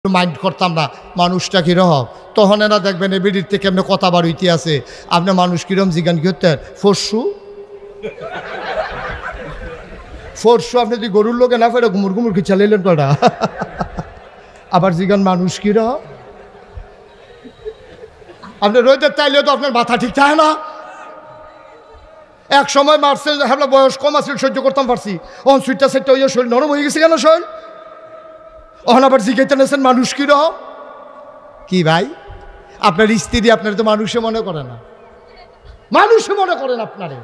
Mind করতাম না মানুষটা কীরকম। তখন এরা দেখবেন এবিডির থেকে এমনি কথা বাড়িতে আছে, আপনার মানুষ কীরকম জিজ্ঞান কি করতেন ফরসু ফরসু আপনি যদি গরুর লোকে না ফেরে ঘুমুর ঘুমুর কি চালাইলেন কটা আবার জিজ্ঞান মানুষ কীরকম। আপনি রোদের তাইলে তো আপনার মাথা ঠিক থাকে না। এক সময় মারছে হ্যাঁ বয়স কম আছে সহ্য করতাম পারছি, অন সুইটটা সেটটা হইয়া শরীর নরম হয়ে গেছে কেন শরীর। অহন আবার জিজ্ঞাসা নেছেন মানুষ কীরকম। কি ভাই আপনার স্ত্রী আপনার তো মানুষে মনে করে না, মানুষে মনে করেন আপনারে।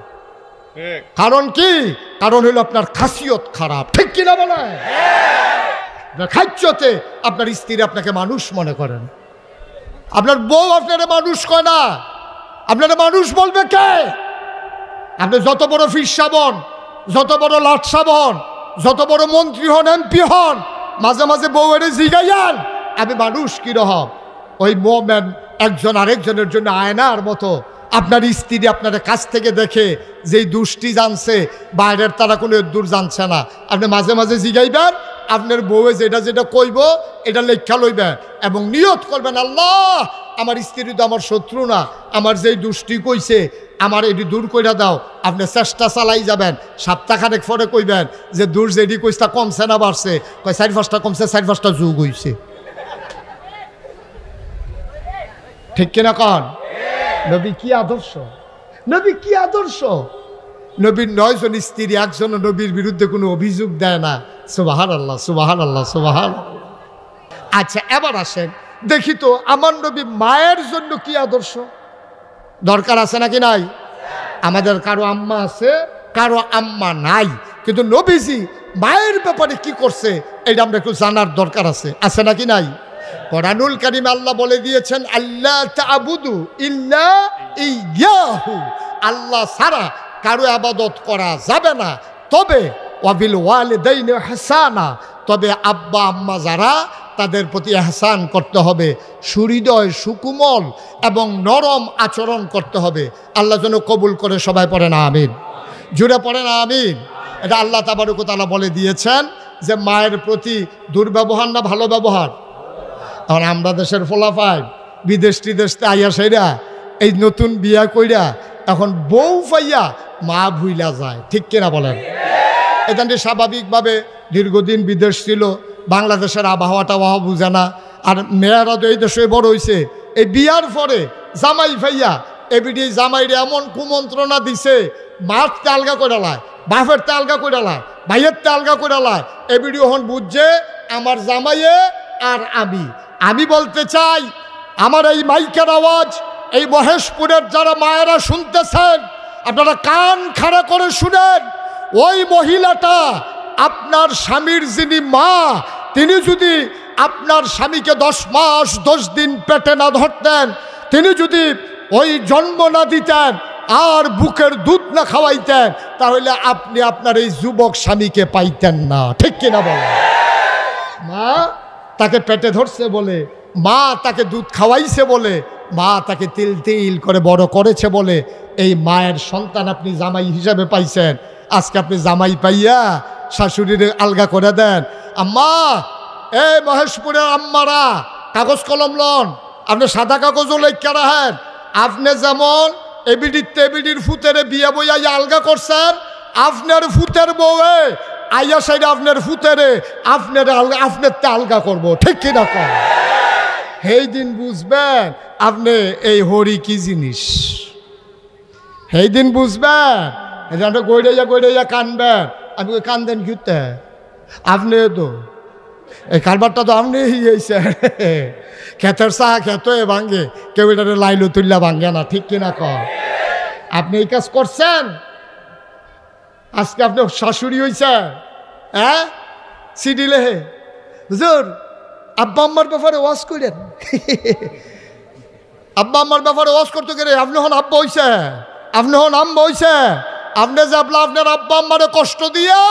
কারণ কি? কারণ হইল আপনার খাসিয়ত খারাপ, ঠিক কিনা বলে খাচ্যতে আপনার স্ত্রী আপনাকে মানুষ মনে করেন। আপনার বউ আপনারা মানুষ কয় না, আপনারা মানুষ বলবে কে? আপনি যত বড় ফিরসা হন, যত বড় লাটসা হন, যত বড় মন্ত্রী হন, এমপি হন, মাঝে মাঝে বউয়েরে জিগাইয়ান আমি মানুষ কিরকম। ওই মোমেন একজন আরেকজনের জন্য আয়নার মতো। আপনার স্ত্রী আপনার কাছ থেকে দেখে যেই দুষ্টি জানছে বাইরের তারা কোনো দূর জানছে না। আপনি মাঝে মাঝে জিগাইবেন, আপনার বউয়ে যেটা যেটা কইব এটা লেখা লইবেন এবং নিয়ত করবেন আল্লাহ আমার স্ত্রী তো আমার শত্রু না, আমার যেই দুষ্টি কইছে আমার এটি দূর করে দাও। আপনি চেষ্টা চালাই যাবেন, সপ্তাহখানেক পরে কইবেন যে দূর যেটি কইসটা কমছে না বাড়ছে, কয় 4-5টা কমছে, 4-5টা যোগ হইছে। ঠিক কিনা কন? নবী কি আদর্শ, নবী কি আদর্শ। নবীর 9 জন স্ত্রী, একজন নবীর বিরুদ্ধে কোনো অভিযোগ দেয় না। সুবহানাল্লাহ সুবহানাল্লাহ সুবহানাল্লাহ। আচ্ছা এবার আসেন দেখি তো আমার নবী মায়ের জন্য কি আদর্শ। দরকার আছে নাকি নাই? আমাদের কারো আম্মা আছে, কারো আম্মা নাই, কিন্তু নবীজি মায়ের ব্যাপারে কি করছে এটা আমরা একটু জানার দরকার আছে। আছে নাকি নাই? কোরআনুল কারীমে আল্লাহ বলে দিয়েছেন আল্লাহ তা'বুদু ইল্লা ইয়াহু, আল্লাহ ছাড়া কারো ইবাদত করা যাবে না। তবে ওয়াবিল ওয়ালিদাইনি ইহসানা, তবে আব্বা আম্মা যারা তাদের প্রতি ইহসান করতে হবে, সুহৃদয় সুকুমল এবং নরম আচরণ করতে হবে। আল্লাহ যেন কবুল করে। সবাই পড়ে না আমিন, জুড়ে পড়ে না আমিন। এটা আল্লাহ তাবারক ওয়া তাআলা বলে দিয়েছেন যে মায়ের প্রতি দুর্ব্যবহার না ভালো ব্যবহার। এখন আমরা দেশের ফলাফাই বিদেশ টিদেশতে আইয়া সেরা এই নতুন বিয়া কইরা এখন বউ পাইয়া মা ভুইলা যায়, ঠিক কিনা বলেন? এটা স্বাভাবিকভাবে দীর্ঘদিন বিদেশ ছিল, বাংলাদেশের আবহাওয়াটা বুঝে না। আর মেয়েরা তো এই দেশে বড় হয়েছে, এই বিয়ার পরে জামাই ভাইয়া এবিডি জামাইরে এমন কুমন্ত্রণা দিছে, মার তালগা করে লায়, বাপের তালগা করে লায়, ভাইয়ের তালগা করে লায়। এবিডি ওখান বুঝছে আমার জামাইয়ে আর আমি বলতে চাই আমার এই মাইকের আওয়াজ এই মহেশপুরের যারা মায়েরা শুনতেছেন আপনারা কান খাড়া করে শুনেন। ওই মহিলাটা আপনার স্বামীর যিনি মা, তিনি যদি আপনার স্বামীকে 10 মাস 10 দিন পেটে না ধরতেন, তিনি যদি ওই জন্ম না দিতেন আর বুকের দুধ না খাওয়াইতেন, তাহলে আপনি আপনার এই যুবক স্বামীকে পাইতেন না, ঠিক কিনা বলেন? মা তাকে পেটে ধরছে বলে, মা তাকে দুধ খাওয়াইছে বলে, মা তাকে তিল তিল করে বড় করেছে বলে এই মায়ের সন্তান আপনি জামাই হিসাবে পাইছেন। আজকে আপনি জামাই পাইয়া শাশুড়ির আলগা করে দেন। আম্মা, এই মহেশপুরের আম্মারা কাগজ কলম লন, আপনি সাদা কাগজও লেখা রাখেন। আপনি যেমন এবিডির ফুতেরে বিয়ে বইয়া আলগা করছেন, আপনার ফুতের বউয়ে আইয়া সাইডে আপনার ফুতেরে আপনার আলগা করবো, ঠিক কিনা কর? সেই দিন বুঝবেন আপনি এই হরি কি জিনিস, সেই দিন বুঝবেন। আপনি গৈড়াইয়া কানবেন, আপনি কান্দেন কিতে? আপনি তো এই কারবারটা তো আপনি হয়েছে ক্ষেতের চা খেতে ভাঙ্গে, কেউ এটা লাইলো তুল্লা ভাঙ্গে না, ঠিক কিনা কর? আপনি এই কাজ করছেন, আজকে আপনি শাশুড়ি হয়েছে। হ্যাঁ সিডি লেহে হুজুর আব্বা আম্মার ব্যাপারে ওয়াজ করেন আব্বা আম্মার ব্যাপারে ওয়াজ করতে গেলে আপনি হন আব্বা হইছে, আপনি হন আম্মা হইছে। আপনি যাবলা আপনার আব্বা আম্মারে কষ্ট দিয়া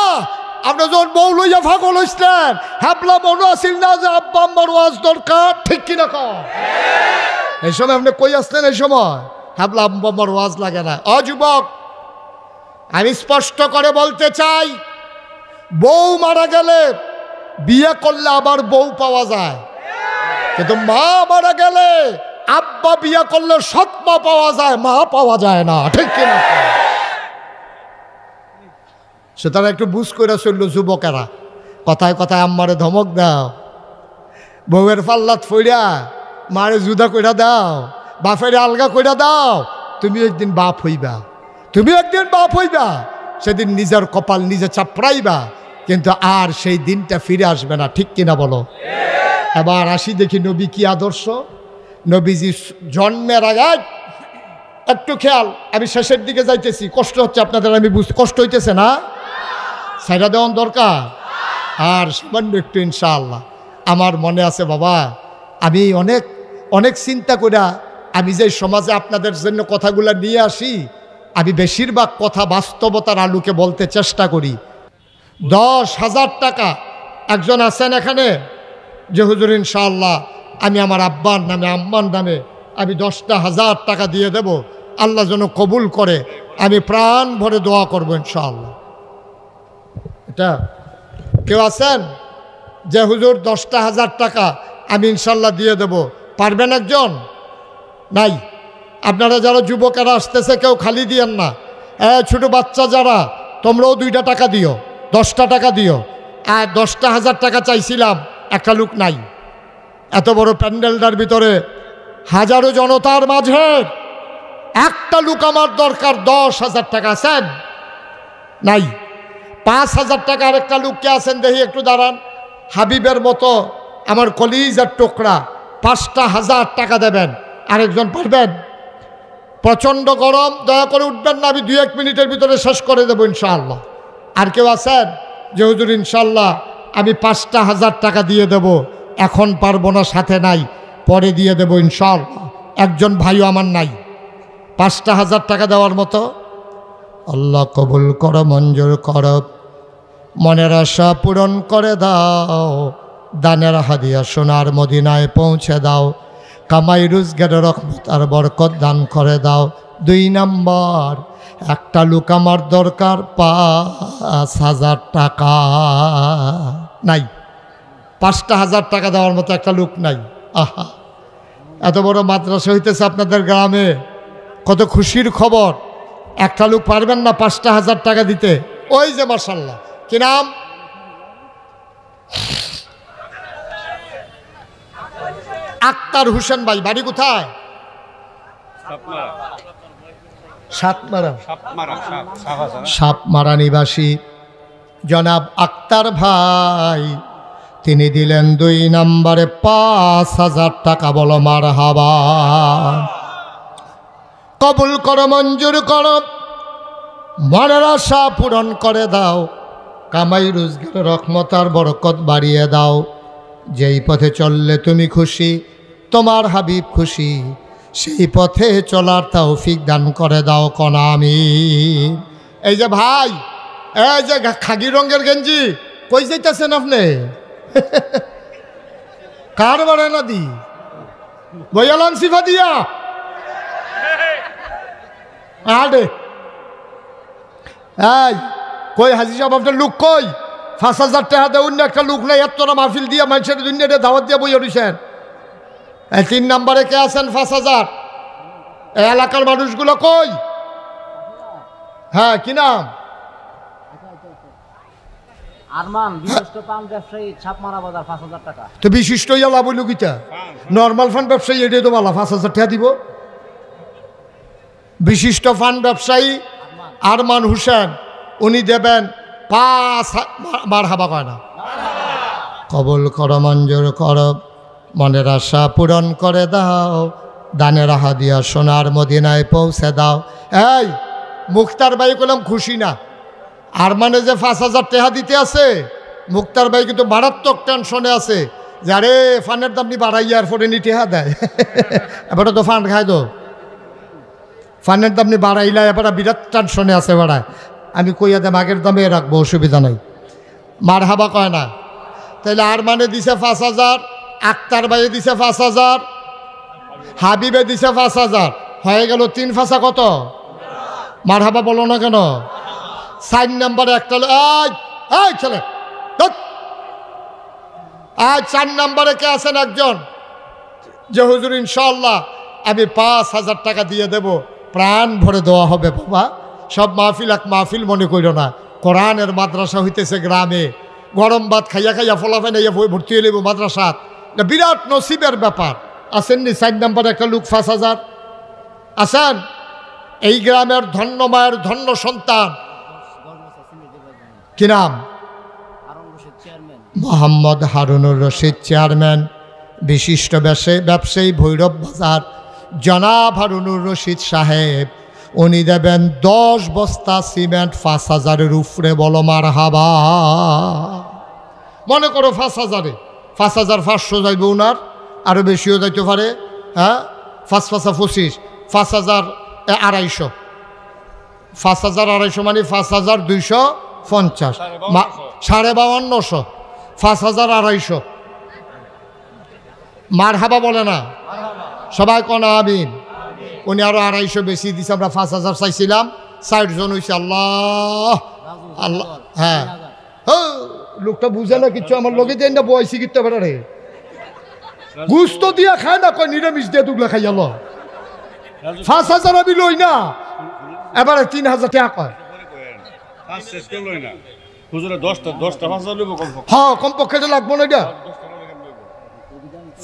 আপনি যখন বউ লইয়া ফাগল হইছেন, হ্যাবলা মনে আসিল না যে আব্বা আম্মার ওয়াজ দরকার, ঠিক কিনা কর? এই সময় আপনি কই আসলেন? এই সময় হ্যাবলা আব্বা আম্মার ওয়াজ লাগে না। যুবক, আমি স্পষ্ট করে বলতে চাই, বউ মারা গেলে বিয়ে করলে আবার বউ পাওয়া যায়। কিন্তু মা মারা গেলে আব্বা বিয়া করলে সৎ মা পাওয়া যায়, মা পাওয়া যায় না, ঠিক কিনা? সুতরাং একটু বুঝ করে চলল যুবকেরা, কথায় কথায় আম্মারে ধমক দাও, বউয়ের পাল্লাত ফইরা মারে জুদা কইরা দাও, বাপের আলগা কইরা দাও। তুমি একদিন বাপ হইবা, তুমি একদিন বাপ হইবা, সেদিন নিজের কপাল নিজে চাপড়াইবা, কিন্তু আর সেই দিনটা ফিরে আসবে না, ঠিক কিনা বলো? এবার আসি দেখি নবী কি আদর্শ। নবীজি জন্মের আগে, একটু খেয়াল, আমি শেষের দিকে যাইতেছি, কষ্ট হচ্ছে আপনাদের, আমি বুঝতে কষ্ট হইতেছে না? সাইডা দেওয়ান দরকার আর সামান্য একটু ইনশাআল্লাহ। আমার মনে আছে বাবা, আমি অনেক অনেক চিন্তা করে আমি যে সমাজে আপনাদের জন্য কথাগুলো নিয়ে আসি, আমি বেশিরভাগ কথা বাস্তবতার আলোকে বলতে চেষ্টা করি। 10,000 টাকা একজন আছেন এখানে যে হুজুর ইনশাআল্লাহ আমি আমার আব্বার নামে আম্মার নামে আমি 10,000 টাকা দিয়ে দেব, আল্লাহ যেন কবুল করে, আমি প্রাণ ভরে দোয়া করবো ইনশাআল্লাহ। এটা কেউ আছেন যে হুজুর 10,000 টাকা আমি ইনশাল্লাহ দিয়ে দেব, পারবেন একজন? নাই। আপনারা যারা যুবকেরা আসতেছে কেউ খালি দিয়েন না, ছোট বাচ্চা যারা তোমরাও 2টা টাকা দিও, 10টা টাকা দিও। আর 10,000 টাকা চাইছিলাম, একটা লোক নাই। এত বড় প্যান্ডেলটার ভিতরে হাজারো জনতার মাঝে একটা লোক আমার দরকার। 10,000 টাকা আছেন? নাই। 5,000 টাকা আরেকটা লোককে আছেন দেখি, একটু দাঁড়ান। হাবিবের মতো আমার কলিজার টুকরা 5,000 টাকা দেবেন। আরেকজন পারবেন? প্রচণ্ড গরম, দয়া করে উঠবেন না, আমি 2-1 মিনিটের ভিতরে শেষ করে দেবো ইনশাআল্লাহ। আর কেউ আছেন যে হুজুর ইনশাআল্লাহ আমি 5,000 টাকা দিয়ে দেব, এখন পারবো না, সাথে নাই, পরে দিয়ে দেবো ইনশাআল্লাহ? একজন ভাইও আমার নাই 5,000 টাকা দেওয়ার মতো। আল্লাহ কবুল করো, মঞ্জুর করো, মনের আশা পূরণ করে দাও, দানের হাদিয়া সোনার মদিনায় পৌঁছে দাও, কামাই রোজগারের রহমত আর বরকত দান করে দাও। 2 নাম্বার, একটা লোক আমার দরকার 5,000 টাকা। নাই, 5,000 টাকা দেওয়ার মতো একটা লোক নাই। আহা, এত বড় মাদ্রাসা হইতেছে আপনাদের গ্রামে, কত খুশির খবর। একটা লোক পারবেন না 5,000 টাকা দিতে? ওই যে মাশাআল্লাহ, কি নাম? আক্তার হোসেন ভাই, বাড়ি কোথায়? সাপমারা নিবাসী জনাব আক্তার ভাই, তিনি দিলেন 2 নম্বরে 5,000 টাকা। বলো মারহাবা। কবুল করো, মঞ্জুর করো, মনের আশা পূরণ করে দাও, কামাই রোজগার রহমত আর বরকত বাড়িয়ে দাও। যেই পথে চললে তুমি খুশি, তোমার হাবিব খুশি, সেই পথে চলার তৌফিক দান করে দাও, কনা আমিন। এই যে ভাই, এই যে খাগি রঙের গেঞ্জি, কই যাইতেছেন আপনি? কার বাড়ে না দি বইয়ালাম সিফা দিয়া আডে। এই কই হাজি সাহেব, আপনার লোক কই? 5,000 টাকা দেয়, অন্য একটা লোক নাই, এতটা মাহফিল দিয়া মানুষের দুনিয়াতে দাওয়াত দিয়া বইয়া রয়েছেন। 3 নম্বরে কে আছেন? 5,000। এই এলাকার মানুষগুলো কই? হ্যাঁ, কি নাম? আরমান, বিশিষ্ট পান ব্যবসায়ী, ছাপমারা বাজার, 5,000 টাকা। তো বিশিষ্ট ইয়া লাভ হইল কিটা? নর্মাল ফান্ড ব্যবসায়ী এটাই তো বলা, 5,000 টাকা দিব। বিশিষ্ট ফান্ড ব্যবসায়ী আরমান হোসেন, উনি দেবেন 5। মারহাবা কয় না? কবুল করো, মঞ্জুর করো, মনের আশা পূরণ করে দাও, দানের হাদিয়া সোনার মদিনায় পৌঁছে দাও। এই মুক্তার ভাই কলাম খুশি না, আর মানে যে 5,000 টাকা দিতে আছে, মুক্তার ভাই কিন্তু মারাত্মক টেনশনে আছে যে আরে ফান্ডের দাম নি বাড়াইয়া আর পরে নি টেহা দেয়। এবারে তো ফান্ড খায়, তো ফান্ডের দাম নি বাড়াইলা, এবার বিরাট টেনশনে আছে বাড়ায়। আমি কইয়া দেম আগের দামে রাখবো, অসুবিধা নাই। মারহাবা কয় না? তাহলে আর মানে দিছে 5,000, আক্তার ভাইয়ে দিছে 5,000, হাবিবে দিছে 5,000, হয়ে গেল 3 ফাঁসা কত? মারহাবা বলো না কেন? 4 নম্বরে একটা ছেলে, 4 নম্বরে কে আছেন? একজন যে হুজুর ইনশাআল্লাহ আমি 5,000 টাকা দিয়ে দেব, প্রাণ ভরে দেওয়া হবে বাবা। সব মাহফিল এক মাহফিল মনে করিল না, কোরআনের মাদ্রাসা হইতেছে গ্রামে, গরম ভাত খাইয়া খাইয়া ফলাফেন ইয়া ভর্তি হইলে মাদ্রাসা, এটা বিরাট নসিবের ব্যাপার। আসেননি 4 নম্বরে একটা লোক 5,000 আছেন, এই গ্রামের ধন্য মায়ের ধন্য সন্তান, কি নাম? মোহাম্মদ হারুনুর রশিদ, চেয়ারম্যান, বিশিষ্ট ব্যবসায়ী, ভৈরব বাজার, জনাব হারুনুর রশিদ সাহেব। উনি দেবেন 10 বস্তা সিমেন্ট 5,000-এর উপরে, বলো মারহাবা। মনে করো 5,000-এ 5,500 যাইবে, উনার আরও বেশিও যাইতে পারে। হ্যাঁ, 5,525, 5,250, 5,250 মানে 5,250, 5250, 5,250। মারহাবা বলে না সবাই, কোন আমিন। উনি আরো 250 বেশি দিছে, আমরা 5,000 চাইছিলাম, 60 জন হয়েছে। আল্লাহ আল্লাহ। হ্যাঁ, লোকটা বুঝে না কিছু, আমার লোকে দেন না বয়সী কিনতে পারে রে, গুস্ত দিয়া খায় না, কয় নিরামিষ দিয়ে দুগলা খাই গেল। 5,000 আমি লই না, এবারে 3,000 টাকা কয়। হ্যাঁ, কমপক্ষে লাগবো না, এটা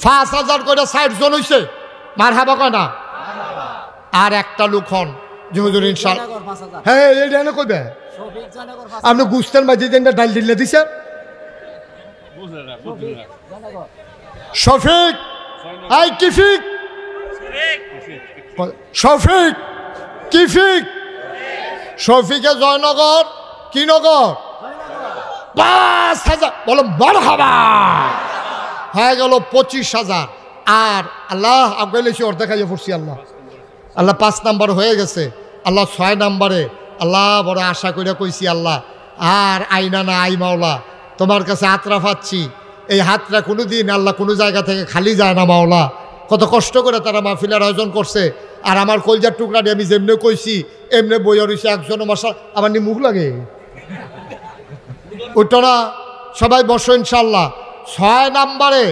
5,000 করে 60 জন হয়েছে, মারহাবা কয় না। আর একটা লোক হন যে হুজুর ইনশাআল্লাহ, হ্যাঁ এইটা না কইবে, আপনি গুস্তের মাঝে দেন ডাল দিলে দিছে। শফিক, আই কিফিক, শফিক কিফিক, শফিকে জয়নগর, কি নগর, 5,000, বলো মারহাবা। হয়ে গেল 25,000। আর আল্লাহ আগাইলেছি অর্ধেক খাইয়ে পড়ছি, আল্লাহ আল্লাহ 5 নাম্বার হয়ে গেছে, আল্লাহ 6 নাম্বারে, আল্লাহ বড় আশা করে কইছি, আল্লাহ আর আইনা না আই মাওলা, তোমার কাছে হাতরা পাচ্ছি, এই হাতটা কোনো দিন আল্লাহ কোনো জায়গা থেকে খালি যায় না মাওলা। কত কষ্ট করে তারা মাহফিলের আয়োজন করছে, আর আমার কলজার টুকরা দিয়ে আমি যেমনি কইছি এমনি বইয়া রয়েছে, একজনও মশা আমার নি মুখ লাগে উঠো না। সবাই বসো ইনশাল্লাহ। 6 নাম্বারে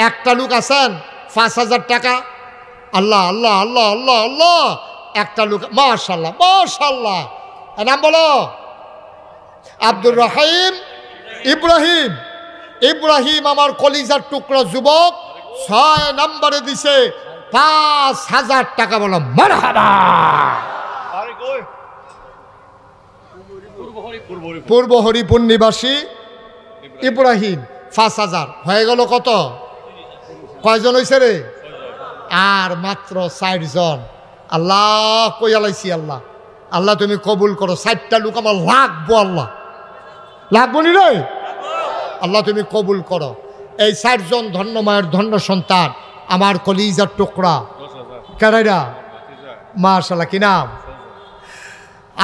একটা লোক আছেন, 5,000 টাকা। আল্লাহ আল্লাহ আল্লাহ আল্লাহ আল্লাহ, একটা লোক, মাশাল্লাহ মাশাল্লাহ। নাম বলো, আব্দুর রহিম ইব্রাহিম। ইব্রাহিম আমার কলিজার টুকরা যুবক, 6 নাম্বারে দিছে 5,000 টাকা, বলো মারহাবা। পূর্ব হরিপুর নিবাসী ইব্রাহিম, 5,000 হয়ে গেল। কত, কয়জন হয়েছে রে? আর মাত্র 60 জন। আল্লাহ কইয়ালাইছি, আল্লাহ আল্লাহ তুমি কবুল করো। 60টা লোক আমার লাগবো, আল্লাহ লাগবো নি রে, আল্লাহ তুমি কবুল করো। এই 60 জন ধন্য মায়ের ধন্য সন্তান, আমার কলিজার টুকরা, কারাইরা, মাশাআল্লাহ, কি নাম?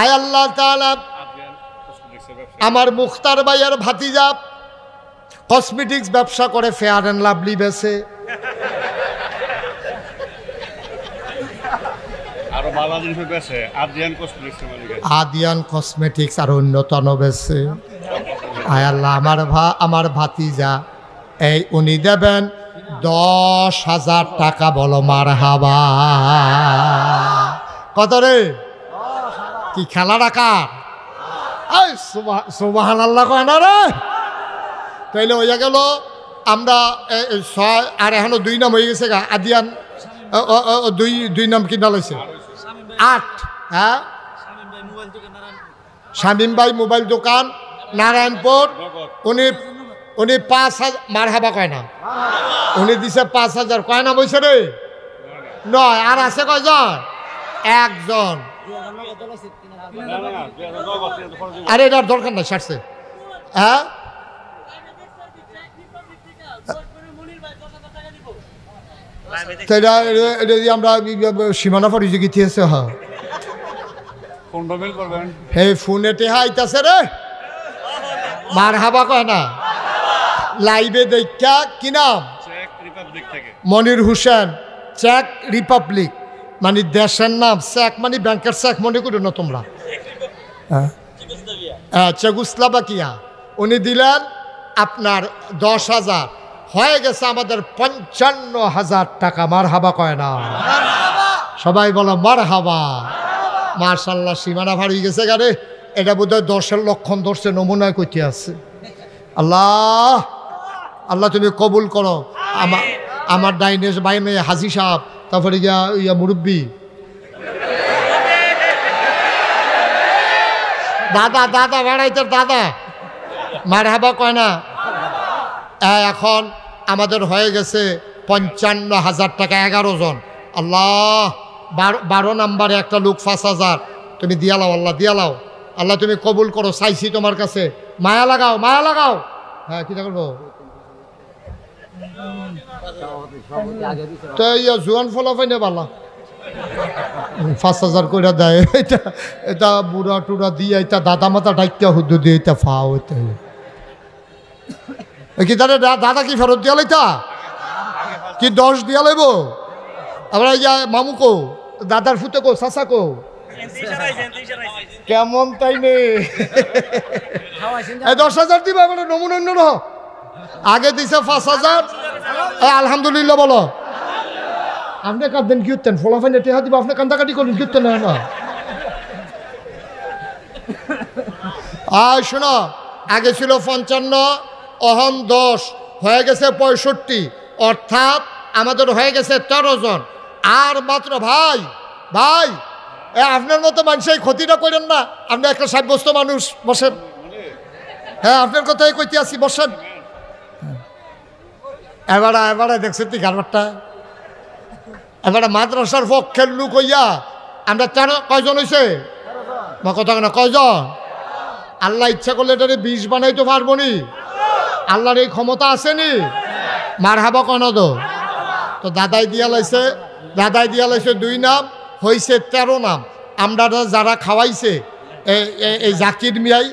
আয় আল্লাহ তাআলা, আমার মুখতার ভাইয়ের ভাতিজা কসমেটিক্স ব্যবসা করে, ফেয়ার অ্যান্ড লাভলি বেছে, আদিয়ান কসমেটিক্স আর উন্নতন বেছে। আয় আল্লাহ, আমার ভাতিজা এই উনি দেবেন 10,000 টাকা, বলো মারহাবা। কত রে? কি খেলা রাখা? সুবহানাল্লাহ কয় না রে? তাইলে হইয়া গেল আমরা 6, আর এখনো 2 নাম হয়ে গেছে গা। আদিয়ান 2 নাম কিনা লইছে, 8। হ্যাঁ, শামীম ভাই মোবাইল দোকান, নারায়ণপুর। উনি 5,000, মারহাবা কয় না? উনি দিছে 5,000। কয় না বলছে রে? 9। আর আছে কয়জন? 1 জন। আরে এটার দরকার নাই, ছাড়ছে। হ্যাঁ, আমরা সীমানা পরি যে গীতি আছে। হ্যাঁ, হে ফোনে টেহা আইতাছে রে, মারহাবা কয় না? লাইভে দেখা, কি নাম? মনির হোসেন, চেক রিপাবলিক, মানে দেশের নাম। চেক মানে ব্যাংকের চেক মনে করো না তোমরা, চেগুস্লাভাকিয়া। উনি দিলেন আপনার 10,000। হয়ে গেছে আমাদের 55,000 টাকা। মারহাবা কয় না? সবাই বলো মারহাবা। মাশাআল্লাহ, সীমানা ভাড়ি গেছে গারে। এটা বোধহয় 10-এর লক্ষণ, 10-এর নমুনায় কইতে আছে। আল্লাহ আল্লাহ তুমি কবুল করো। আমার ডাইনেস বাইনে হাজি সাহেব, তারপরে ইয়া মুরব্বী দাদা দাদা বাড়াইতে দাদা, মারহাবা কয় না? এখন আমাদের হয়ে গেছে 55,000 টাকা, 11 জন। আল্লাহ 12 নাম্বারে একটা লোক 5,000 তুমি দিয়া লাও, আল্লাহ দিয়া লাও। আল্লাহ তুমি কবুল করো, চাইছি তোমার কাছে, মায়া লাগাও মায়া লাগাও। হ্যাঁ কিটা করবো তো ইয়া জোয়ান ফলা পাই না বালা 5,000 করে দেয়। এটা বুড়া টুরা দিয়ে এটা দাদা মাথা ডাইকা হুদ্দু দিয়ে এটা ফাও এটা কি তাহলে দাদা কি ফেরত দিয়া লাইতা কি 10 দিয়া লাইব? আমরা ইয়া মামু কো, দাদার ফুতে কো, চাচা কো, কেমন তাই নে 10,000 দিবা মানে নমুনা অন্য আগে দিছে 5,000। আলহামদুলিল্লাহ বলো। আপনি কাঁদেন কি উঠতেন? ফলাফাইনে টেহা দিব, আপনি কান্দাকাটি করেন কি উঠতেন না? শোনো, আগে ছিল 55, অহন 10 হয়ে গেছে 65, অর্থাৎ আমাদের হয়ে গেছে 13 জন। আর মাত্র ভাই ভাই আপনার মতো মানুষের ক্ষতিটা করেন না। আপনি একটা সাব্যস্ত মানুষ, বসেন। হ্যাঁ আপনার কথাই কইতে আসি, বসেন। এবারে দেখছেন তুই গারবারটা, এবারে মাদ্রাসার পক্ষের লোক হইয়া আমরা কয়জন হয়েছে? কথা না, কয়জন? আল্লাহ ইচ্ছা করলে এটারে 20 বানাইতে পারবো নি? আল্লাহর এই ক্ষমতা আসেনি? মারহাবা কেন তো দাদাই দিয়া লাইছে 2 নাম, হয়েছে 13 নাম। আমরা যারা খাওয়াইছে এই জাকির মিয়াই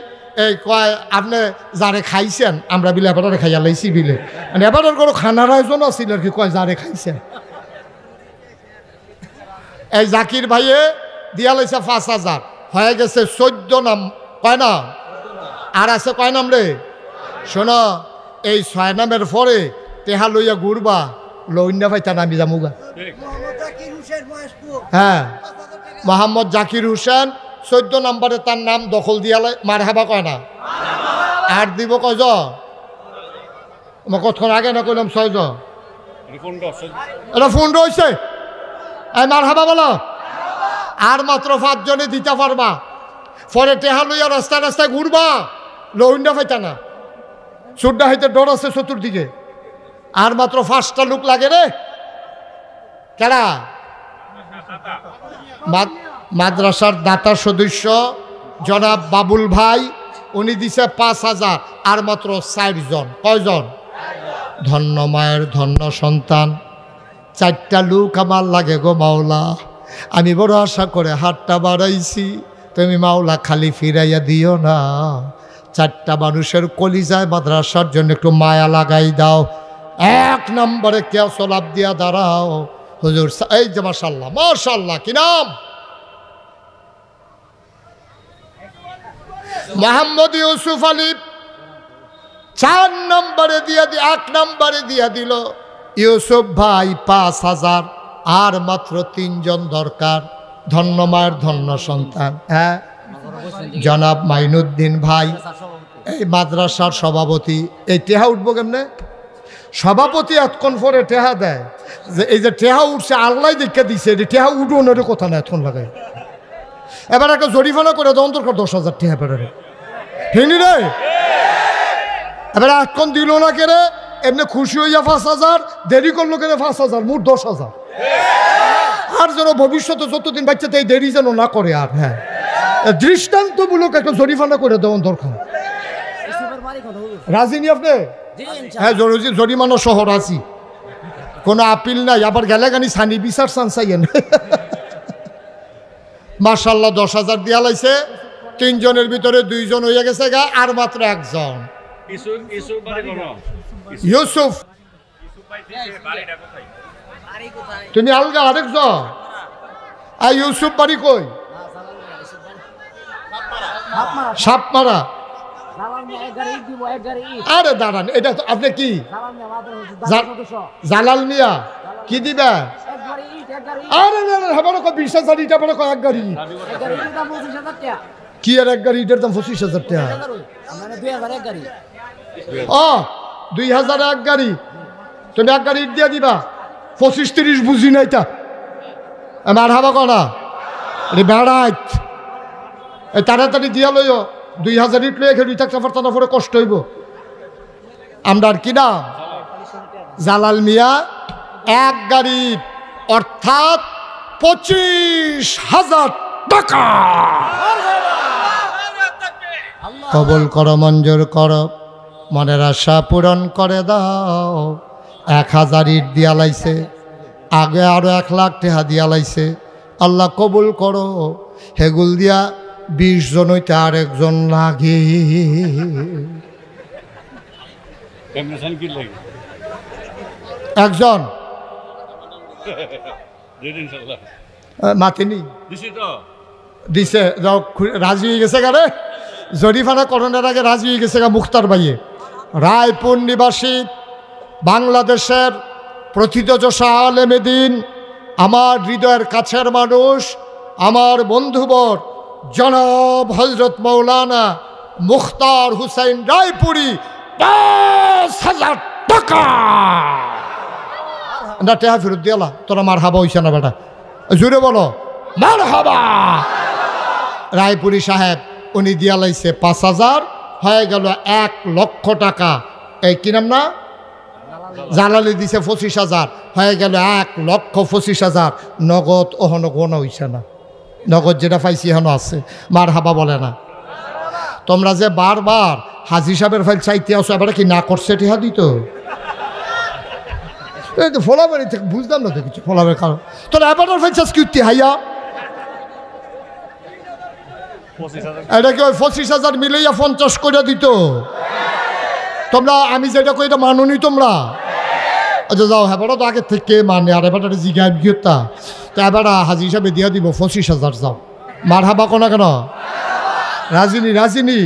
এই কয় আপনি যারে খাইছেন আমরা বিলে এবারে খাইয়া লাইছি বিলে, মানে এবারের কোনো খানার আয়োজন আছিল আর কি, কয় যারে খাইছেন। এই জাকির ভাইয়ে দিয়া লাইছে 5,000, হয়ে গেছে 14 নাম। কয় নাম? আর আছে কয় নাম রে? শোনো, এই 6 নামের পরে তেহা লইয়া ঘুরবা, লইন্যা ভাইতা নামি যামুগা। হ্যাঁ, মোহাম্মদ জাকির হোসেন 14 নম্বরে তার নাম দখল দিয়া মারহাবা কয় না? আর দিব কয়জন? কতক্ষণ আগে না কইলাম 6 জন। এটা ফোন রয়েছে, মারহাবা বলো। আর মাত্র 5 জনে দিতে পারবা, পরে টেহা লইয়া রাস্তায় রাস্তায় ঘুরবা, লইন্যা ভাইতা না। সুড্ডা হইতে ডর আছে চতুর্দিকে। আর মাত্র 5টা লোক লাগে রে। কেডা? মাদ্রাসার দাতা সদস্য জনাব বাবুল ভাই, উনি দিছে 5,000। আর মাত্র 4 জন। কয়জন? ধন্য মায়ের ধন্য সন্তান। 4টা লোক আমার লাগে গো মাওলা। আমি বড় আশা করে হাতটা বাড়াইছি, তুমি মাওলা খালি ফিরাইয়া দিও না। 4টা মানুষের কলিজায় মাদ্রাসার জন্য একটু মায়া লাগাই দাও। 1 নম্বরে কেউ সলাপ দিয়া দাঁড়াও হুজুর। এই যে মাশাআল্লাহ মাশাআল্লাহ, কি নাম? মোহাম্মদ ইউসুফ আলী। 4 নম্বরে দিয়া 1 নম্বরে দিয়া দিল ইউসুফ ভাই 5,000। আর মাত্র 3 জন দরকার। ধন্য মায়ের ধন্য সন্তান। হ্যাঁ, জনাব মাইনুদ্দিন ভাই, এই মাদ্রাসার সভাপতি। এই টেহা উঠবো কেমনে? সভাপতি এতক্ষণ পরে টেহা দেয়, যে এই যে টেহা উঠছে আল্লাহ দেখে দিছে, টেহা উঠবো না কথা না, এতক্ষণ লাগে। এবার একটা জরিমানা করে দেওয়ার দরকার 10,000 টেহা বেড়ে হিনি রে। এবার এতক্ষণ দিল না কেড়ে, এমনি খুশি হইয়া 5,000, দেরি করলো কেড়ে 5,000, মোট 10,000। আর যেন ভবিষ্যতে যতদিন বাচ্চাতে এই দেরি যেন না করে আর। হ্যাঁ, দৃষ্টান্তমূলক একটা জরিমানা করে দেওয়ার দরকার। রাজি নি আপনি? হ্যাঁ, জরিমানা সহ রাজি, কোনো আপিল নাই। আবার গেলে গানি সানি বিচার চান চাইয়েন। মাশাআল্লাহ 10,000 দিয়া লাইছে। 3 জনের ভিতরে 2 জন হইয়া গেছে গা, আর মাত্র 1 জন। ইউসুফ তুমি আলগা, আরেকজন। আর ইউসুফ বাড়ি কই? সাপমারা। জালাল মিয়া এক গাড়ি ইট দিব, এক গাড়ি ইট। আরে দাঁড়ান, এটা তো আপনি কি জালাল মিয়া মাত্র হচ্ছে জা- 10,200 জালাল মিয়া কি দিবে? এক গাড়ি ইট, এক গাড়ি ইট, আরে না না, হেবারও 20,000, এটা বড় এক গাড়ি। এক গাড়ি ইটের দাম 25,000 টাকা। কি আর এক গাড়ি ইটের দাম 25,000 টাকা? মানে 2,000 এক গাড়ি। ও 2,000 এক গাড়ি, তুমি এক গাড়ি ইট দিয়ে দিবা। 25-30 বুঝি নাই তা আমার হাবা করা বেড়াইত এই তাড়াতাড়ি দিয়া লইও। 2,000 ইট লইয়া খেলি থাকতে পারত না, পরে কষ্ট হইব। আমরা কি নাম? জালাল মিয়া এক গাড়ি, অর্থাৎ 25,000 টাকা। কবুল করো, মঞ্জুর করো, মনের আশা পূরণ করে দাও। 1,000 ইট দিয়া লাইছে, আগে আরো 1 লাখ টাকা দিয়া লাইছে। আল্লাহ কবুল করো, হেগুল দিয়া 20 জন হইতে আরেকজন লাগে। একজন মাতিনি দিছে, যাও রাজি হয়ে গেছে গারে। জরিফানা করণের আগে রাজি হয়ে গেছে গা মুখতার ভাইয়ে। রায়পুর নিবাসী, বাংলাদেশের প্রথিতযশা আলেমে দ্বীন, আমার হৃদয়ের কাছের মানুষ, আমার বন্ধুবর জনাব হজরত মৌলানা মুখতার হুসাইন রায়পুরি 10,000 টাকা না টেহা ফেরত দিয়ালা। তোরা মার হাবা হইছে না বেটা, জুড়ে বলো মার হাবা। রায়পুরি সাহেব উনি দিয়া লাইছে 5,000, হয়ে গেল 1 লক্ষ টাকা। এই কি নাম না? জালালি দিছে 25,000, হয়ে গেল 1,25,000। নগদ ওহনো গোনা হইছে না, নগদ যেটা পাইছি এখনো আছে। মার হাবা বলে না? তোমরা যে বারবার হাজি সাহেবের ফাইল চাইতে আসো, এবারে কি না করছে টিহা দিত? এই তো ফলাবাড়ি থেকে বুঝলাম না তো কিছু, ফলাবের কারণ তোর এবার ফাইল চাষ কি হাইয়া? এটা কি ওই 25,000 মিলাইয়া 50 করে দিত? তোমরা আমি যেটা কই এটা মাননি তোমরা? আচ্ছা যাও, হ্যাঁ তো আগে থেকে মানে, আর এবার জিজ্ঞাসা বিহতা তো এবার হাজি হিসাবে দিয়া দিব 25,000। যাও মার হাবা কোনা কেন? রাজিনী রাজিনী,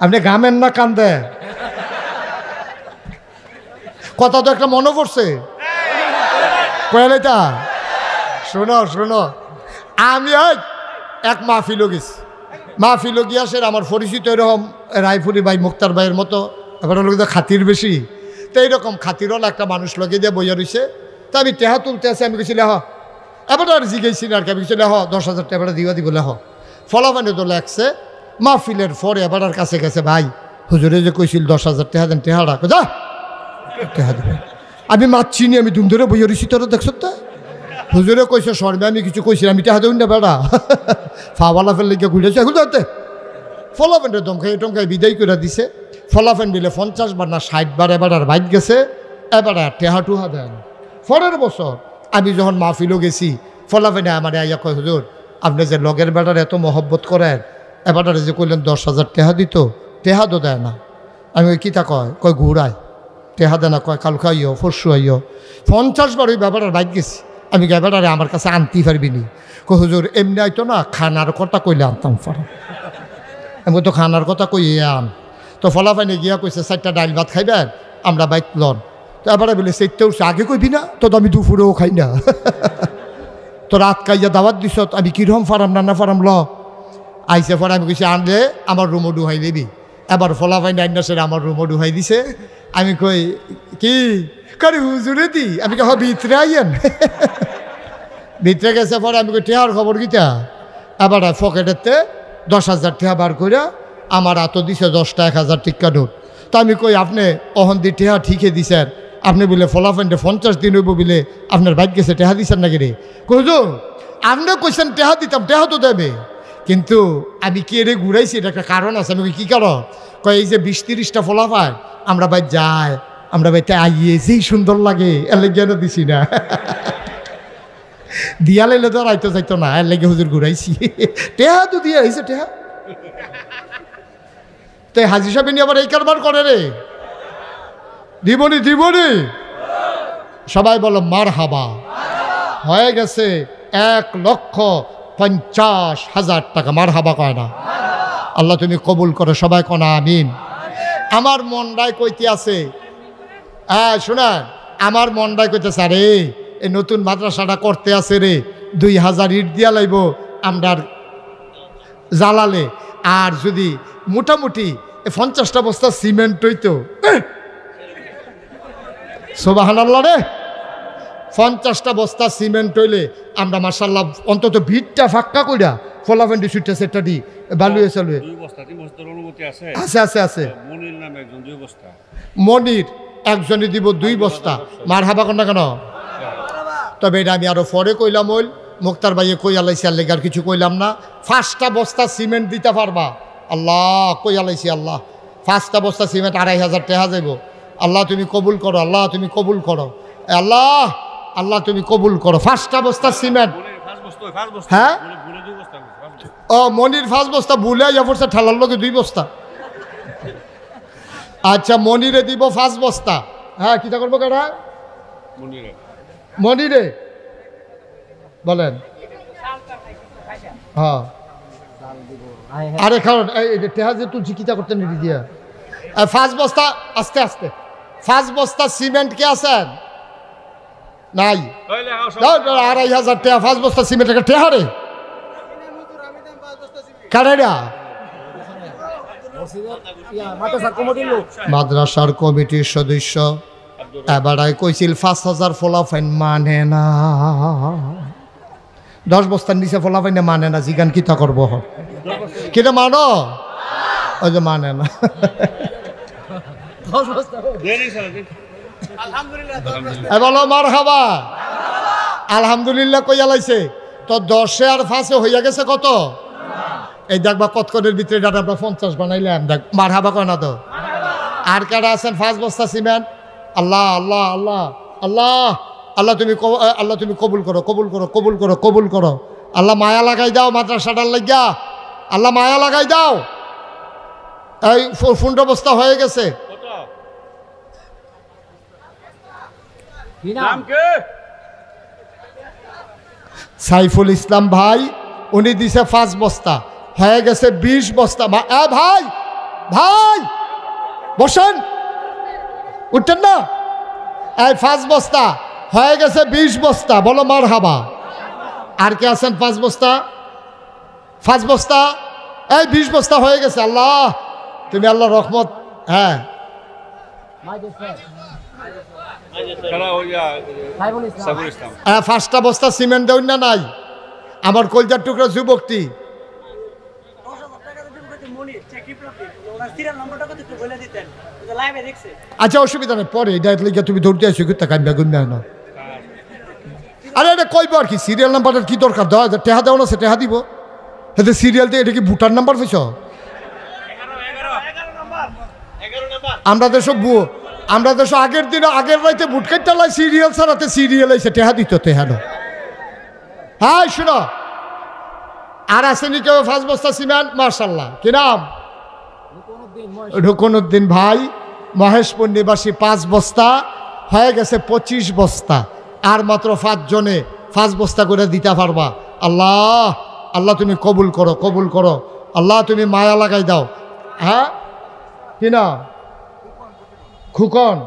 আপনি গামেন না কান্দে? কথা তো একটা মনে পড়ছে, কয়ালে তা শোনো শোনো। আমি এক মাহফিলও গেছি, মাহফিলও গিয়া সে আমার পরিচিত এরকম রায়পুরি ভাই মুক্তার ভাইয়ের মতো, এবার লোক তো খাতির বেশি, তো এইরকম খাতিরল একটা মানুষ লগে দিয়ে বইয়া রয়েছে। তা আমি টেহা তুলতে আসে, আমি গেছি লেহ, এবার আর জিগেছি না আর কি। আমি গেছি লেহ 10,000 টাকা দিবা দিব লেহ। ফলাফানি তো লাগছে মাহফিলের পরে এবার আর কাছে গেছে, ভাই হুজুরে যে কইছিল 10,000 টাকা দেন, টেহা রাখো যা টেহা দেবে। আমি মারছি নি, আমি দুম ধরে বইয়া রয়েছি, তোরা দেখছ তো হুজুরে কইছে শর্মে আমি কিছু কইছি, আমি টেহা দেউন না বেড়া ফাওয়ালা ফেললে গিয়ে ঘুরেছে এগুলো হতে। ফলাফানটা টমকাই টমকাই বিদায় করে দিছে। ফলাফান মিলে 50 বার না 60 বার এবার আর বাইক গেছে, এবার আর টেহা টুহা দেন। পরের বছর আমি যখন মাহফিলও গেছি, ফলাফানে আমার আইয়া কয় হুজুর আপনি যে লগের বেড়ার এত মহব্বত করেন, এবার যে কইলেন 10,000 টেহা দিত, টেহা তো দেয় না। আমি ওই কিতা কয় ঘুরায় টেহা দেয় না, কয় কালকে আইও পরশু আইও। 50 বার ওই ব্যাপার বাইক গেছি। আমি ব্যাপারে আমার কাছে আনতেই পারবি নি। কই হুজুর এমনি আইতো না, খানার কথা কইলে আনতাম পারা। আমি তো খানার কথা কই আন। তো ফলাফাইনে গিয়া কইছে 4টা ডাইল ভাত খাইবেন, আমরা বাইক লন। তো এবারে বলে 4টে উঠছে, আগে কইবি না তো আমি দুপুরেও খাই না। তো রাত খাইয়া দাওয়াত দিছ, আমি কিরকম ফারাম না ফারাম ল আইসে। পরে আমি কইছি আনলে আমার রুমও ডুহাই দিবি। এবার ফলাফাইনে আইনাসের আমার রুমও ডুহাই দিছে। আমি কই কি কারি হুজুরে দি? আমি কে ভিতরে আইয়েন। ভিতরে গেছে। পরে আমি কই টেহার খবর কিতা? এবার পকেটেতে 10,000 টাকা বার করে আমার হাতও দিছে 10টা 1,000 টিকা নোট। তো আমি কই আপনি অহন দি টেহা ঠিকই দিছেন, আপনি বলে ফলাফাইনটা 50 দিন হইব বলে আপনার বাইক গেছে, টেহা দিচ্ছেন নাকি রে? কইজো আপনি কইছেন টেহা দিতাম, টেহা তো দেবে, কিন্তু আমি কি রে ঘুরাইছি, এটা একটা কারণ আছে। আমি কি কারণ? কয় এই যে 20-30টা ফলাফাই আমরা ভাই যাই, আমরা ভাইতে আইয়ে যেই সুন্দর লাগে এর লেগে দিছি না। দিয়া লাইলে তো রাইতে যাইতো না, এর লেগে হুজুর ঘুরাইছি। টেহা তো দিয়া হয়েছে টেহা। তো হাজি সাহেব নিয়ে আবার এই কারবার করে রে। দিবনি দিবনি সবাই বলো মার হাবা। হয়ে গেছে 1,50,000 টাকা। মার হাবা কয় না? আল্লাহ তুমি কবুল করো, সবাই কোনা আমিন। আমার মনটাই কইতে আছে, হ্যাঁ শোনেন, আমার মনটাই কইতেছে, আরে এই নতুন মাদ্রাসাটা করতে আছে রে, 2000 ইট দিয়া লাইব আমরার জ্বালালে, আর যদি মোটামুটি 50টা বস্তা সিমেন্ট হইতো, সুবহানাল্লাহ রে, 50টা বস্তা সিমেন্ট হইলে আমরা মাশাআল্লাহ অন্তত ভিতটা ফাঁকা কইরা ফলাফেন্ডি সুইটটা সেটটা দি বালুয়ে চলবে। আছে আছে আছে, মনির একজনই দিব 2 বস্তা, মার হাবা কর না কেন? তবে এটা আমি আরো পরে কইলাম, ওই মুক্তার ভাইয়ে কই আলাইছি, আর লেগার কিছু কইলাম না। 5টা বস্তা সিমেন্ট দিতে পারবা? আল্লাহ কই আলাইছি, আল্লাহ 5টা বস্তা সিমেন্ট 2500 টাকা যাইব। আল্লাহ তুমি কবুল করো, আল্লাহ তুমি কবুল করো, আল্লাহ আল্লাহ তুমি কবুল করো। 5টা বস্তা সিমেন্ট, হ্যাঁ ও মনির 5 বস্তা ভুলে যাবো, ঠেলার লোকে 2 বস্তা। আচ্ছা মনিরে দিব 5 বস্তা, হ্যাঁ কিটা করবো কেনা মনিরে বলেন? হ্যাঁ আরে কারণ টেহাজে তুলছি কিতা করতে নিবি দিয়া 5 বস্তা, আস্তে আস্তে 5 বস্তা সিমেন্ট কে আছেন? নাই 2500 টাকা 5 বস্তা সিমেন্ট একটা টেহারে কারেরা মাদ্রাসার কমিটির সদস্য এবার কইছিল 5000 ফলাফাইন মানে না, 10 বস্তার নিচে ফলাফাইন মানে না, জিগান কিতা করবো কিটা মানো, ওই যে মানে না। বলো মারহাবা, আলহামদুলিল্লাহ কইয়া লাইছে তো 10 আর 5 হইয়া গেছে কত? এই দেখবা কতক্ষণের ভিতরে ডাটা আমরা 50 বানাইলাম, দেখ মারহাবা কয় না তো। আর কারা আছেন 5 বস্তা সিমেন্ট? আল্লাহ আল্লাহ আল্লাহ আল্লাহ আল্লাহ তুমি আল্লাহ তুমি কবুল করো, কবুল করো, কবুল করো, কবুল করো। আল্লাহ মায়া লাগাই দাও মাদ্রাসাটার লাগিয়া, আল্লাহ মায়া লাগাই দাও। এই 15 বস্তা হয়ে গেছে। সাইফুল ইসলাম ভাই উনি দিছে 5 বস্তা, হয়ে গেছে 20 বস্তা। ভাই ভাই বসেন, উঠতেন না? এই 5 বস্তা হয়ে গেছে 20 বস্তা, বলো মারহাবা। আর কে আছেন 5 বস্তা? 5 বস্তা এই 20 বস্তা হয়ে গেছে। আল্লাহ তুমি আল্লাহ রহমত, হ্যাঁ 5টা বস্তা সিমেন্ট দেউন না নাই? আমার কলজার টুকরা যুবকটি আচ্ছা অসুবিধা নেই, পরে তুমি ধরতে আসো কান্দা গুন্না না। আরে এটা কইব আর কি, সিরিয়াল নাম্বারের কি দরকার? 10,000 টাকা দেওয়া না, সে টাকা দিব। এতে সিরিয়াল দিয়ে এটা কি ভুটার নাম্বার পেয়েছ? আমরা দেশ আগের দিন আগের রাইতে ভুট খাইতে লাই সিরিয়াল ছাড়াতে সিরিয়াল এসে টেহা দিত তেহানো। হ্যাঁ শুনো, আর আসেনি কেউ 5 বস্তা সিমেন্ট? মার্শাল্লাহ কি নাম? রুকনউদ্দিন ভাই মহেশপুর নিবাসী 5 বস্তা হয়ে গেছে 25 বস্তা। আর মাত্র 5 জনে 5 বস্তা করে দিতে পারবা। আল্লাহ আল্লাহ তুমি কবুল করো, কবুল করো, আল্লাহ তুমি মায়া লাগাই দাও। হ্যাঁ কি না? খুকন,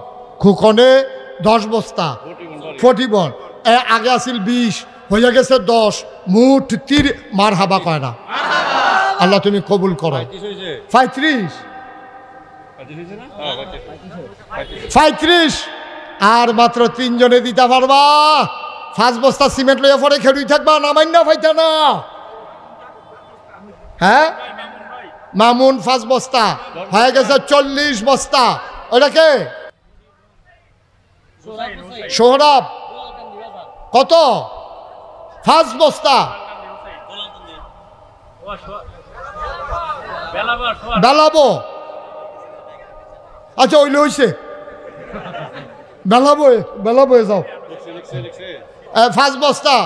খুকনে 10 বস্তা 41, আগে আসিল 20 হয়ে গেছে 10, মুঠ 30। মার হাবা কয় না? আল্লাহ তুমি কবুল করো। 35 আর মাত্র 3 জনে দিতে পারবা। 5 বস্তা সিমেন্ট লইয়া পরে খেড়ুই থাকবা, নামাইন না ফাইতা না। হ্যাঁ মামুন 5 বস্তা হয়ে গেছে 40 বস্তা। ওটাকে সোহরাব কত? 5 বস্তা। বেলাবো, আচ্ছা ওইলে হইছে, বেলাবো যাও। 5 বস্তা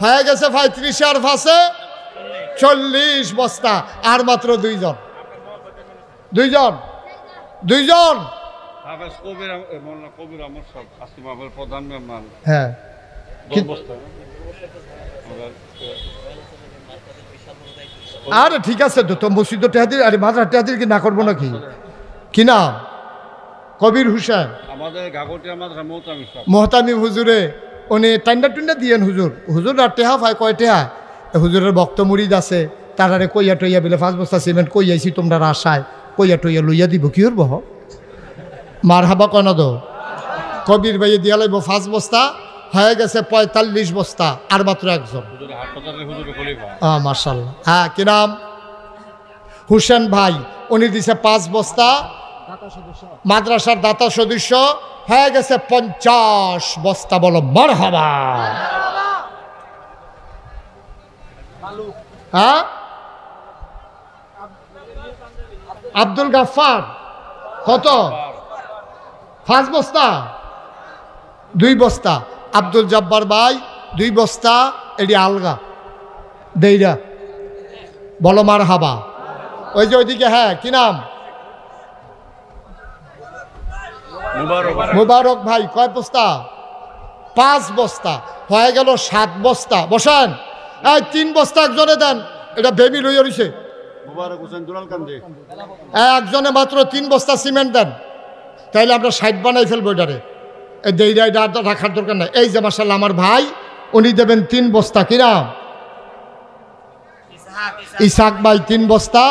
হয়ে গেছে 35 আর 5-এ 40 বস্তা। আর মাত্র 2 জন, 2 জন, 2 জন। হ্যাঁ আরে ঠিক আছে তো মসজিদ টেহাদির আরে মাদ্রাসা টেহাদির কি না করবো নাকি কি নাম কবির হুসেন আমাদের গাগটিয়া মাদ্রাসা মোহতামি হুজুরে উনি টান্ডা টুন্ডা দিয়েন হুজুর হুজুর আর টেহা পায় কয় টেহা হুজুরের বক্ত মুরিদ আছে তারারে কইয়া টইয়া বলে 5 বস্তা সিমেন্ট কইয়াইছি তোমরা আশায় কইয়া টইয়া লইয়া দিব কি করবো মার হাবা কয় না দো কবির ভাইয়ে দিয়া লাইব 5 বস্তা হয়ে গেছে 45 বস্তা আর মাত্র একজন মার্শাল্লাহ হ্যাঁ কি নাম হুসেন ভাই উনি দিছে 5 বস্তা মাদ্রাসার দাতা সদস্য হয়ে গেছে 50 বস্তা বলো মারহাবা হ্যাঁ আব্দুল গাফফার কত 5 বস্তা 2 বস্তা আব্দুল জব্বার ভাই 2 বস্তা এটি আলগা দেইরা বলো মারহাবা ওই যে ওইদিকে হ্যাঁ কি নাম মুবারক ভাই কয় বস্তা 5 বস্তা হয়ে গেল 7 বস্তা বসান এই 3 বস্তা একজনে দেন এটা বেবি লইয়া রইছে একজনে মাত্র 3 বস্তা সিমেন্ট দেন তাইলে আমরা 60 বানাই ফেলবো এটারে এই দেইরা এটা রাখার দরকার নাই এই যে মাশাআল্লাহ আমার ভাই উনি দেবেন 3 বস্তা কি নাম ইসাক ভাই 3 বস্তা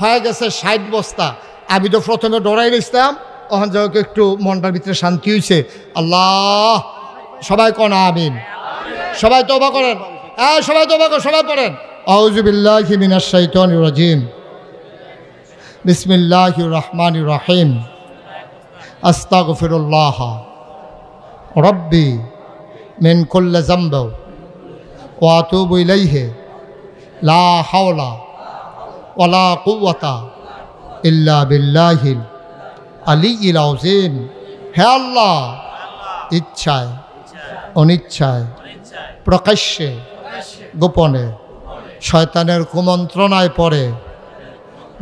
হয়ে গেছে 60 বস্তা আমি তো প্রথমে ডরাই নিছিলাম ওখান যাকে একটু মনটার ভিতরে শান্তি হয়েছে আল্লাহ সবাই কোন আমিন সবাই তওবা করেন সবাই তওবা করেন সবাই পড়েন আউযু বিল্লাহি মিনাশ শাইতানির রাজিম বিসমিল্লাহির রহমানির রহিম আস্তাগফিরুল্লাহ রব্বি মিন কুল্লি যামব ওয়া আতুবু ইলাইহি লা হাওলা ওয়ালা কুওয়াতা ইল্লা বিল্লাহিল আলিয়্যিল আযীম হে আল্লাহ ইচ্ছায় অনিচ্ছায় প্রকাশ্যে গোপনে শয়তানের কুমন্ত্রণায় পড়ে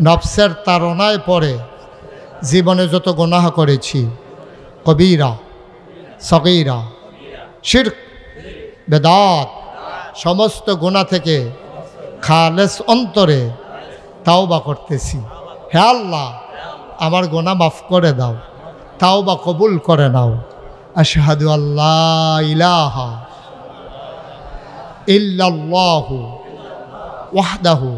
নফসের তাড়নায় পড়ে জীবনে যত গুনাহ করেছি কবিরা সগীরা শিরক বেদাত সমস্ত গুনাহ থেকে খালেস অন্তরে তাওবা করতেছি হে আল্লাহ আমার গুনাহ মাফ করে দাও তাওবা কবুল করে নাও আশহাদু আল্লা ইলাহা ইল্লাল্লাহু ওয়াহদাহু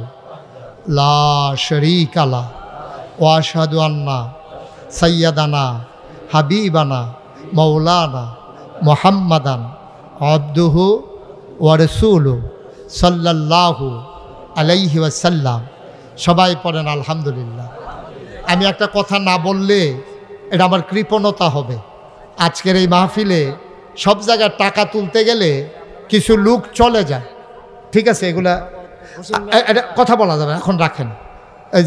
লা শারীকা লাহু ওয়া আশহাদু আন্না সাইয়্যিদানা হাবিবানা মাওলানা মুহাম্মাদান আবদুহু ওয়া রাসূলুহু সাল্লাল্লাহু আলাইহি ওয়াসাল্লাম সবাই পড়েন আলহামদুলিল্লাহ আমি একটা কথা না বললে এটা আমার কৃপণতা হবে আজকের এই মাহফিলে সব জায়গায় টাকা তুলতে গেলে কিছু লোক চলে যায় ঠিক আছে এগুলা এটা কথা বলা যাবে এখন রাখেন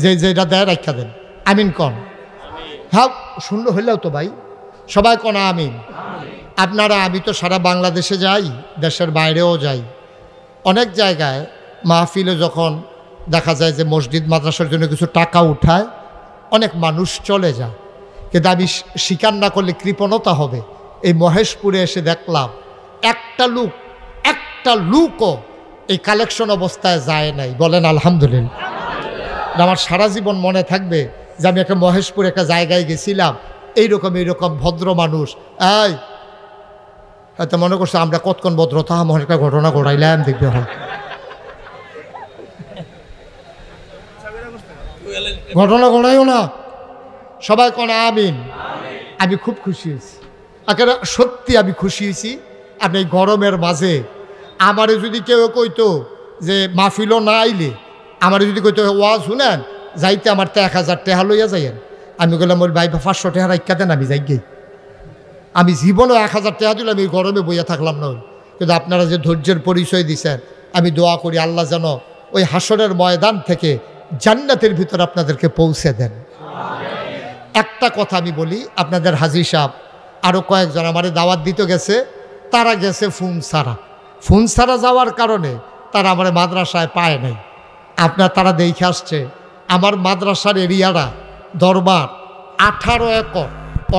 যে যেটা দেয় রাখা দেন আমিন কন হ্যাঁ শূন্য হইলেও তো ভাই সবাই কন আমিন আপনারা আমি তো সারা বাংলাদেশে যাই দেশের বাইরেও যাই অনেক জায়গায় মাহফিলে যখন দেখা যায় যে মসজিদ মাদ্রাসার জন্য কিছু টাকা উঠায় অনেক মানুষ চলে যায় কিন্তু আমি স্বীকার না করলে কৃপণতা হবে এই মহেশপুরে এসে দেখলাম একটা লুকও এই কালেকশন অবস্থায় যায় নাই বলেন আলহামদুলিল্লাহ আমার সারা জীবন মনে থাকবে যে আমি একটা মহেশপুর একটা জায়গায় গেছিলাম এইরকম ভদ্র মানুষ এই হয়তো মনে করছে আমরা কতক্ষণ ভদ্রতা আমার একটা ঘটনা ঘটাইলাম দেখবে হয় ঘটনা ঘটাইও না সবাই কোন আমিন আমি খুব খুশি হয়েছি একেবারে সত্যি আমি খুশি হয়েছি আপনি এই গরমের মাঝে আমারে যদি কেউ কইতো যে মাহফিলও না আইলে আমারে যদি কইতো ওয়াজ শুনেন যাইতে আমার তো 1000 টাকা লইয়া যাইয়েন আমি বললাম ওর ভাই 500 টাকা রাখা দেন আমি যাই গিয়ে আমি জীবনও 1000 টাকা দিলাম আমি গরমে বইয়া থাকলাম না কিন্তু আপনারা যে ধৈর্যের পরিচয় দিছেন আমি দোয়া করি আল্লাহ যেন ওই হাসরের ময়দান থেকে জান্নাতের ভিতর আপনাদেরকে পৌঁছে দেন একটা কথা আমি বলি আপনাদের হাজী সাহেব আরও কয়েকজন আমারে দাওয়াত দিতে গেছে তারা গেছে ফোন ছাড়া যাওয়ার কারণে তারা আমার মাদ্রাসায় পায় নাই আপনার তারা দেখে আসছে আমার মাদ্রাসার এরিয়াটা দরবার 18 একর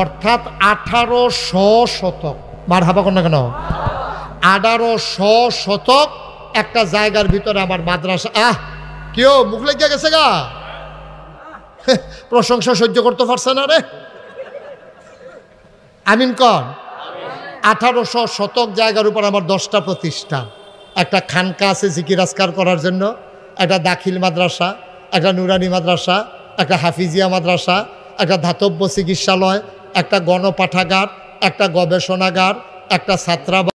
অর্থাৎ 1800 শতক মার হাবা কোন না কেন 1800 শতক একটা জায়গার ভিতরে আমার মাদ্রাসা কেউ মুখ লেগে গেছে গা, প্রশংসা সহ্য করতে পারছে না রে। আমিন কন। 1800 শতক জায়গার উপর আমার 10টা প্রতিষ্ঠান, একটা খানকা আছে জিকির আজকার করার জন্য, একটা দাখিল মাদ্রাসা, একটা নুরানি মাদ্রাসা, একটা হাফিজিয়া মাদ্রাসা, একটা ধাতব্য চিকিৎসালয়, একটা গণপাঠাগার, একটা গবেষণাগার, একটা ছাত্রাবাস।